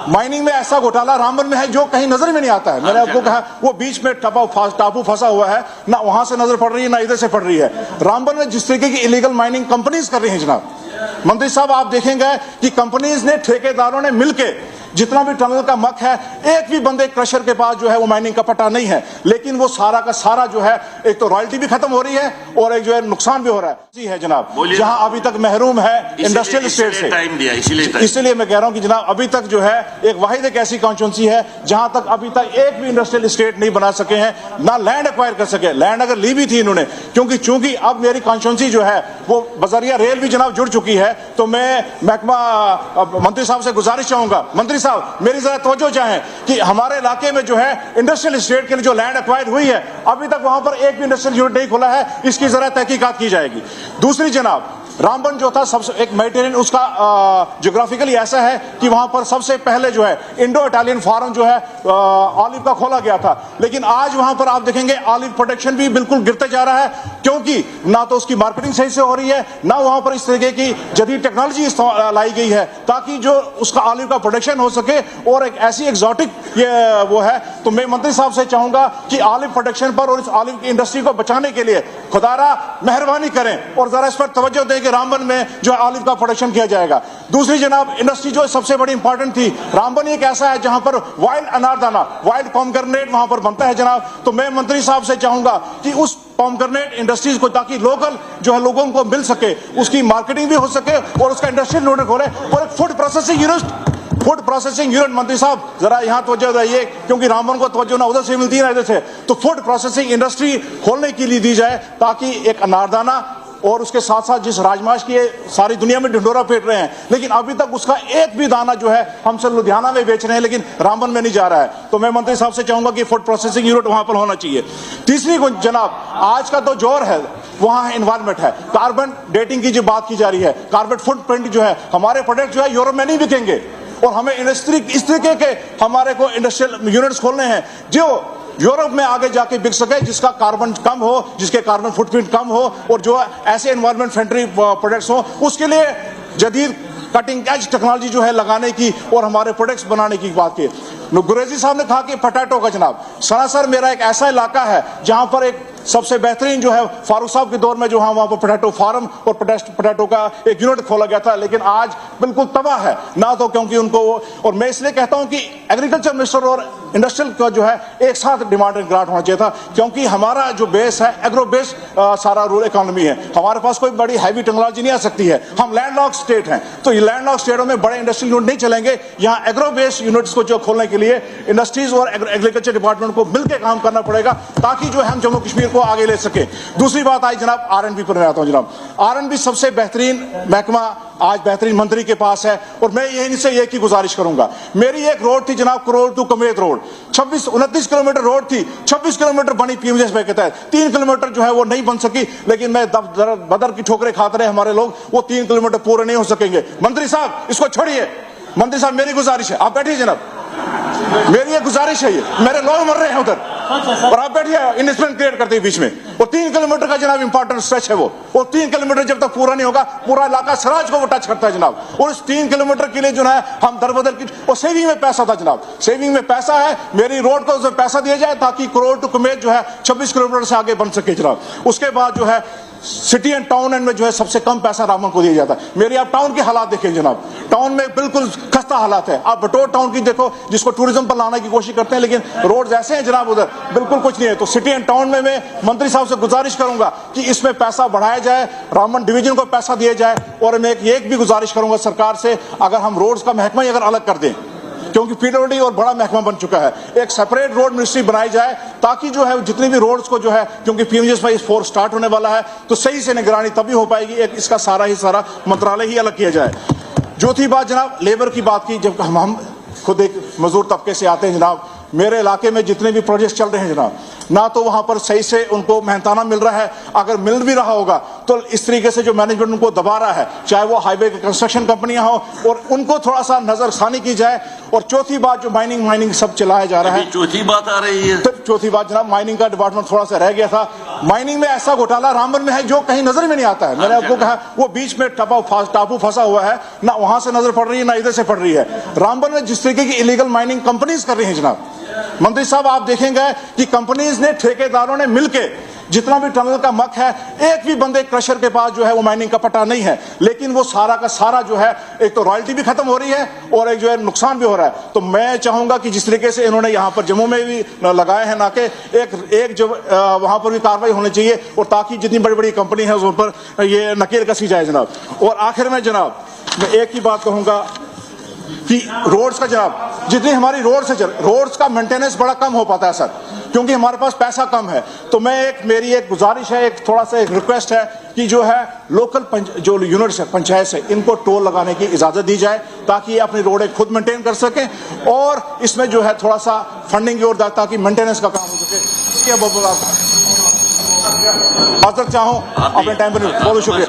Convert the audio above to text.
Mining में ऐसा घोटाला रामबन में है जो कहीं नजर में नहीं आता है। मैंने आपको कहा वो बीच में टापू फंसा हुआ है, ना वहां से नजर पड़ रही है ना इधर से पड़ रही है। रामबन में जिस तरीके की इलीगल माइनिंग कंपनीज कर रही हैं जनाब, मंत्री साहब आप देखेंगे कि कंपनीज ने, ठेकेदारों ने मिलके जितना भी टनल का मक है, एक भी बंदे क्रशर के पास जो है वो माइनिंग का पट्टा नहीं है, लेकिन वो सारा का सारा जो है एक तो रॉयल्टी भी खत्म हो रही है और एक जो है नुकसान भी हो रहा है। जी है जनाब, जहां अभी तक महरूम है इंडस्ट्रियल स्टेट से, इसलिए मैं कह रहा हूं कि जनाब अभी तक जो है एक वाहिद एक ऐसी कॉन्स्टिट्यूंसी है जहां तक अभी तक एक भी इंडस्ट्रियल स्टेट नहीं बना सके हैं, ना लैंड एक्वायर कर सके। लैंड अगर ली भी थी इन्होंने, क्योंकि चूंकि अब मेरी कॉन्स्टिट्यूंसी जो है वो बजरिया रेल भी जनाब जुड़ चुकी है, तो मैं महकमा मंत्री साहब से गुजारिश चाहूंगा, मंत्री साहब मेरी जरा तवज्जो चाहें कि हमारे इलाके में जो है इंडस्ट्रियल स्टेट के लिए जो लैंड एक्वायर हुई है, अभी तक वहां पर एक भी इंडस्ट्रियल यूनिट नहीं खुला है, इसकी जरा तहकीकात की जाएगी। दूसरी जनाब, रामबन जो था सबसे एक मेडिटेरियन, उसका ज्योग्राफिकली ऐसा है कि वहां पर सबसे पहले जो है इंडो इटालियन फार्म जो है ऑलिव का खोला गया था, लेकिन आज वहां पर आप देखेंगे ऑलिव प्रोडक्शन भी बिल्कुल गिरते जा रहा है, क्योंकि ना तो उसकी मार्केटिंग सही से हो रही है, ना वहां पर इस तरीके की जदीद टेक्नोलॉजी लाई गई है ताकि जो उसका ऑलिव का प्रोडक्शन हो सके, और एक ऐसी एग्जॉटिक ये वो है। तो मैं मंत्री साहब से चाहूंगा कि ऑलिव प्रोडक्शन पर और इस ऑलिव की इंडस्ट्री को बचाने के लिए खुदारा मेहरबानी करें और जरा इस पर तवज्जो दें कि रामबन में जो है ऑलिव का प्रोडक्शन किया जाएगा। दूसरी जनाब, इंडस्ट्री जो सबसे बड़ी इंपॉर्टेंट थी, रामबन एक ऐसा है जहां पर वाइल्ड अनारदाना, वाइल्ड पॉमग्रेनेट वहां पर बनता है जनाब। तो मैं मंत्री साहब से चाहूंगा कि उस पॉमग्रेनेट इंडस्ट्रीज को, ताकि लोकल जो है लोगों को मिल सके, उसकी मार्केटिंग भी हो सके और उसका इंडस्ट्रियल यूनिट खोले, और एक फूड प्रोसेसिंग यूनिट मंत्री साहब जरा यहाँ तवज्जो रहिए, क्योंकि रामबन को तवज्जो ना उधर से मिलती है ना इधर से, तो फूड प्रोसेसिंग इंडस्ट्री खोलने के लिए दी जाए, ताकि एक अनारदाना और उसके साथ साथ जिस राजमाश की सारी दुनिया में ढिंढोरा पीट रहे हैं, लेकिन अभी तक उसका एक भी दाना जो है हम सब लुधियाना में बेच रहे हैं, लेकिन रामबन में नहीं जा रहा है। तो मैं मंत्री साहब से चाहूंगा कि फूड प्रोसेसिंग यूनिट वहां पर होना चाहिए। तीसरी जनाब, आज का तो जोर है वहां एनवायरमेंट है, कार्बन डेटिंग की जो बात की जा रही है, कार्बन फुटप्रिंट जो है, हमारे प्रोडक्ट जो है यूरोप में नहीं बिकेंगे, और हमें इंडस्ट्री इस तरीके के हमारे को इंडस्ट्रियल यूनिट्स खोलने हैं जो यूरोप में आगे जाके बिक सके, जिसका कार्बन कम हो, जिसके कार्बन फुटप्रिंट कम हो, और जो ऐसे एनवायरमेंट फ्रेंडली प्रोडक्ट्स हो, उसके लिए जदीद कटिंग एज टेक्नोलॉजी जो है लगाने की और हमारे प्रोडक्ट्स बनाने की बात की। गुरेजी साहब ने कहा कि पोटैटो का जनाब, सरासर मेरा एक ऐसा इलाका है जहां पर एक सबसे बेहतरीन जो है फारूक साहब के दौर में जो है वहां पर पोटैटो फार्म और पोटैटो का एक यूनिट खोला गया था, लेकिन आज बिल्कुल तबाह है ना, तो क्योंकि उनको, और मैं इसलिए कहता हूं कि एग्रीकल्चर मिनिस्टर और इंडस्ट्रियल का जो है एक साथ डिमांड एंड ग्रांट होना चाहिए था, क्योंकि हमारा जो बेस है एग्रो बेस्ड सारा रूरल इकोनॉमी है, हमारे पास कोई बड़ी हैवी टेक्नोलॉजी नहीं आ सकती है, हम लैंडलॉक स्टेट हैं, तो ये लैंडलॉक स्टेटों में बड़े इंडस्ट्रियल यूनिट नहीं चलेंगे। यहाँ एग्रो बेस्ड यूनिट्स को जो खोलने के लिए इंडस्ट्रीज और एग्रीकल्चर डिपार्टमेंट को मिलकर काम करना पड़ेगा, ताकि जो है हम जम्मू कश्मीर को आगे ले सके। दूसरी बात आई जनाब, R&B पर मैं आता हूं जनाब, R&B सबसे बेहतरीन महकमा आज बेहतरीन मंत्री के पास है, और मैं यहीं से एक ही गुजारिश करूंगा। मेरी एक रोड थी जनाब, करोड़ टू कमेत रोड, 29 किलोमीटर रोड थी, 26 किलोमीटर बनी PMJSY के तहत, 3 किलोमीटर जो है वो नहीं बन सकी, लेकिन मैं बदर की ठोकरें खाते रहे हमारे लोग, वो 3 किलोमीटर पूरे नहीं हो सकेंगे। मंत्री साहब इसको छोड़िए, मंत्री साहब मेरी गुजारिश है, आप बैठिए जनाब, मेरी एक गुजारिश है, ये मेरे लोग मर रहे हैं उधर और आप बैठिए इन्वेस्टमेंट क्रिएट करते हैं बीच में। और 3 किलोमीटर का जनाब इंपॉर्टेंट स्ट्रेच है वो, और 3 किलोमीटर जब तक पूरा नहीं होगा, पूरा इलाका सराज को वो टच करता है जनाब, और इस 3 किलोमीटर के लिए जो है हम दरबदर की, और सेविंग में पैसा था जनाब, सेविंग में पैसा है, मेरी रोड को उसमें पैसा दिया जाए ताकि करोड़ टू कमेत जो है 26 किलोमीटर से आगे बन सके जनाब। उसके बाद जो है सिटी एंड टाउन एंड में जो है सबसे कम पैसा रामबन को दिया जाता है। मेरी आप टाउन के हालात देखें जनाब, टाउन में बिल्कुल खस्ता हालात है, आप बटोर टाउन की देखो, जिसको टूरिज्म पर लाने की कोशिश करते हैं, लेकिन रोड ऐसे हैं जनाब उधर बिल्कुल कुछ नहीं है। तो सिटी एंड टाउन में मैं मंत्री साहब से गुजारिश करूंगा कि इसमें पैसा बढ़ाया जाए, रामबन डिवीजन को पैसा दिया जाए, और मैं एक भी गुजारिश करूंगा सरकार से, अगर हम रोड्स का महकमा ही अगर अलग कर दें, क्योंकि PWD और बड़ा महकमा बन चुका है, एक सेपरेट रोड मिनिस्ट्री बनाई जाए, ताकि जो है जितनी भी रोड्स को जो है, क्योंकि PMJSY 4 स्टार्ट होने वाला है, तो सही से निगरानी तभी हो पाएगी, एक इसका सारा ही सारा मंत्रालय ही अलग किया जाए। जो थी बात जनाब लेबर की बात की, जब हम खुद एक मजदूर तबके से आते हैं जनाब, मेरे इलाके में जितने भी प्रोजेक्ट चल रहे हैं जनाब, ना तो वहां पर सही से उनको मेहनताना मिल रहा है, अगर मिल भी रहा होगा तो इस तरीके से जो मैनेजमेंट उनको दबा रहा है, चाहे वो हाईवे की कंस्ट्रक्शन कंपनियां हो, और उनको थोड़ा सा नजरसानी की जाए। और चौथी बात, जो माइनिंग सब चलाया जा रहा है, चौथी बात आ रही है। तो चौथी बात जनाब, माइनिंग का डिपार्टमेंट थोड़ा सा रह गया था। माइनिंग में ऐसा घोटाला रामबन में है जो कहीं नजर में नहीं आता है। मैंने आपको कहा, वो बीच में टापू फंसा हुआ है, ना वहां से नजर पड़ रही है ना इधर से पड़ रही है। रामबन में जिस तरीके की इलीगल माइनिंग कंपनीज कर रही हैं जनाब, मंत्री साहब आप देखेंगे कि कंपनीज ने, ठेकेदारों ने मिलके जितना भी टनल का मक है, एक भी बंदे क्रशर के पास जो है वो माइनिंग का पट्टा नहीं है, लेकिन वो सारा का सारा जो है, एक तो रॉयल्टी भी खत्म हो रही है और एक जो है नुकसान भी हो रहा है। तो मैं चाहूंगा कि जिस तरीके से इन्होंने यहाँ पर जम्मू में भी लगाए हैं नाके, एक जो वहां पर भी कार्रवाई होनी चाहिए, और ताकि जितनी बड़ी बड़ी कंपनी है उन पर ये नकेल कसी जाए जनाब। और आखिर में जनाब मैं एक ही बात कहूंगा कि रोड्स का, जनाब जितनी हमारी रोड्स का मेंटेनेंस बड़ा कम हो पाता है सर, क्योंकि हमारे पास पैसा कम है। तो मेरी एक गुजारिश है, एक थोड़ा सा एक रिक्वेस्ट है कि जो है लोकल जो यूनिट्स है, पंचायत से, इनको टोल लगाने की इजाजत दी जाए, ताकि ये अपनी रोडें खुद मेंटेन कर सकें, और इसमें जो है थोड़ा सा फंडिंग की ओर, ताकि मेंटेनेंस का काम हो सके। बहुत माजरत चाहूँ अपने टाइम पर। बहुत शुक्रिया।